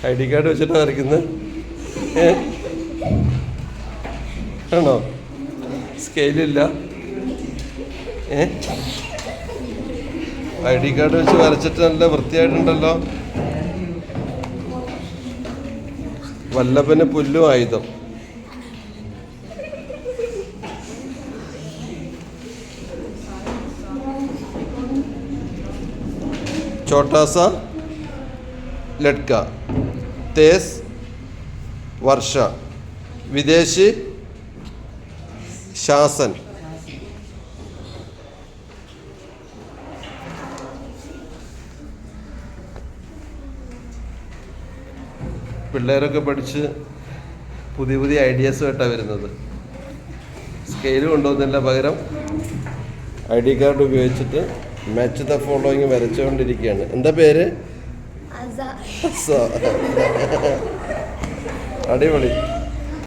ID card വെച്ചിട്ടാണ് വരയ്ക്കുന്നത്. ആണോ? സ്കെയിലില്ല. ID കാർഡ് വെച്ച് വരച്ചിട്ട് നല്ല വൃത്തിയായിട്ടുണ്ടല്ലോ. വല്ലഭന് പുല്ലും ആയുധം. ചോട്ടാസ ലഡ്ക, തേസ് വർഷ, വിദേശി ശാസൻ. പിള്ളേരൊക്കെ പഠിച്ച് പുതിയ പുതിയ ഐഡിയാസുമായിട്ടാണ് വരുന്നത്. സ്കെയിൽ കൊണ്ടുവന്നില്ല, പകരം ID കാർഡ് ഉപയോഗിച്ചിട്ട് മാച്ച് ദ ഫോളോയിങ് വരച്ചുകൊണ്ടിരിക്കുകയാണ്. എന്താ പേര്? അടിപൊളി.